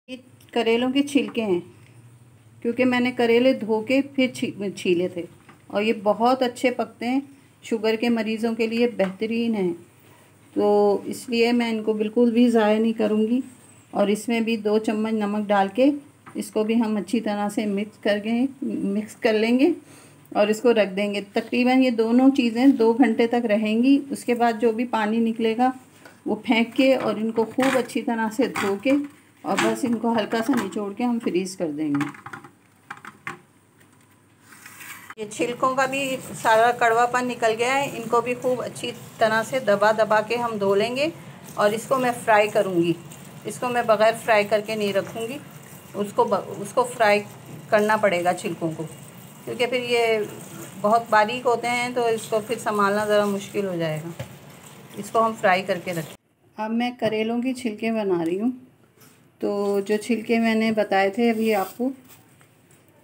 ये करेलों के छिलके हैं, क्योंकि मैंने करेले धो के फिर छीले थे और ये बहुत अच्छे पकते हैं, शुगर के मरीज़ों के लिए बेहतरीन है। तो इसलिए मैं इनको बिल्कुल भी ज़ाया नहीं करूँगी। और इसमें भी 2 चम्मच नमक डाल के इसको भी हम अच्छी तरह से मिक्स कर लेंगे और इसको रख देंगे। तकरीबन ये दोनों चीज़ें 2 घंटे तक रहेंगी। उसके बाद जो भी पानी निकलेगा वो फेंक के और इनको खूब अच्छी तरह से धो के और बस इनको हल्का सा निचोड़ के हम फ्रीज़ कर देंगे। ये छिलकों का भी सारा कड़वापन निकल गया है। इनको भी खूब अच्छी तरह से दबा दबा के हम धो लेंगे और इसको मैं फ्राई करूँगी। इसको मैं बग़ैर फ्राई करके नहीं रखूँगी, उसको फ्राई करना पड़ेगा छिलकों को, क्योंकि फिर ये बहुत बारीक होते हैं तो इसको फिर संभालना ज़रा मुश्किल हो जाएगा। इसको हम फ्राई करके रखें। अब मैं करेलों की छिलके बना रही हूँ। तो जो छिलके मैंने बताए थे अभी आपको,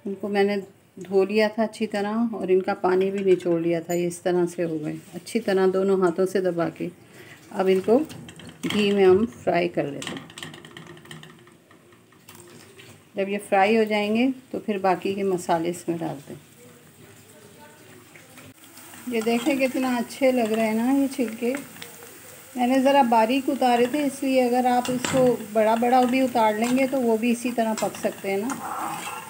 उनको मैंने धो लिया था अच्छी तरह और इनका पानी भी निचोड़ लिया था। ये इस तरह से हो गए अच्छी तरह दोनों हाथों से दबा के। अब इनको घी में हम फ्राई कर लेते हैं। जब ये फ्राई हो जाएंगे तो फिर बाकी के मसाले इसमें डालते हैं। ये देखें कितना अच्छे लग रहे हैं ना ये छिलके। मैंने ज़रा बारीक उतारे थे, इसलिए अगर आप इसको बड़ा बड़ा भी उतार लेंगे तो वो भी इसी तरह पक सकते हैं ना।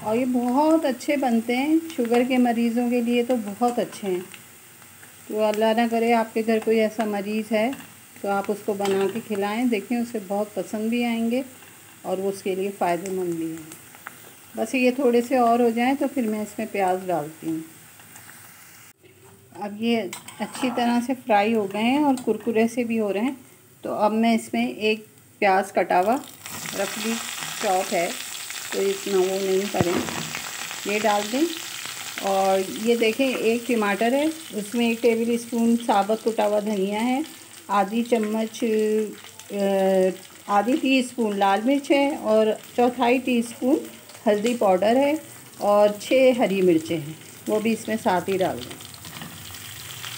और ये बहुत अच्छे बनते हैं, शुगर के मरीज़ों के लिए तो बहुत अच्छे हैं। तो अल्लाह ना करे आपके घर कोई ऐसा मरीज़ है तो आप उसको बना के खिलाएं, देखें उसे बहुत पसंद भी आएंगे और वो उसके लिए फ़ायदेमंद भी हैं। बस ये थोड़े से और हो जाएं तो फिर मैं इसमें प्याज डालती हूँ। अब ये अच्छी तरह से फ्राई हो गए हैं और कुरकुरे से भी हो रहे हैं। तो अब मैं इसमें एक प्याज कटा हुआ रफली चॉप है, तो इतना वो नहीं करें, ये डाल दें। और ये देखें एक टमाटर है, उसमें 1 टेबल स्पून साबुत कुटा हुआ धनिया है, आधी टीस्पून लाल मिर्च है और 1/4 टीस्पून हल्दी पाउडर है और 6 हरी मिर्चें हैं, वो भी इसमें साथ ही डाल दें।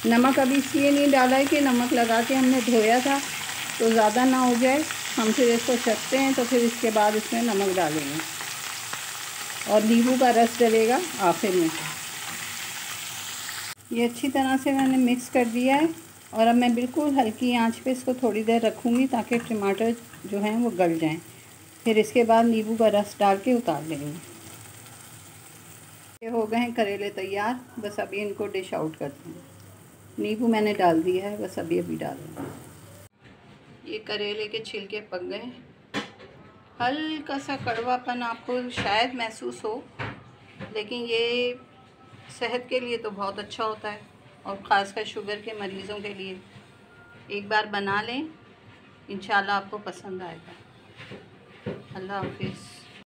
नमक अभी इसलिए नहीं डाला है कि नमक लगा के हमने धोया था तो ज़्यादा ना हो जाए, हम फिर इसको चखते हैं तो फिर इसके बाद इसमें नमक डालेंगे और नींबू का रस डलेगा आखिर में। ये अच्छी तरह से मैंने मिक्स कर दिया है और अब मैं बिल्कुल हल्की आंच पे इसको थोड़ी देर रखूँगी ताकि टमाटर जो हैं वो गल जाएं। फिर इसके बाद नींबू का रस डाल के उतार लेंगे। ये हो गए हैं करेले तैयार, बस अभी इनको डिश आउट करते हैं। नींबू मैंने डाल दिया है, बस अभी डालूँगा। ये करेले के छिलके पक गए। हल्का सा कड़वापन आपको शायद महसूस हो, लेकिन ये सेहत के लिए तो बहुत अच्छा होता है और ख़ासकर शुगर के मरीज़ों के लिए। एक बार बना लें, इंशाल्लाह आपको पसंद आएगा। अल्लाह हाफ़िज़।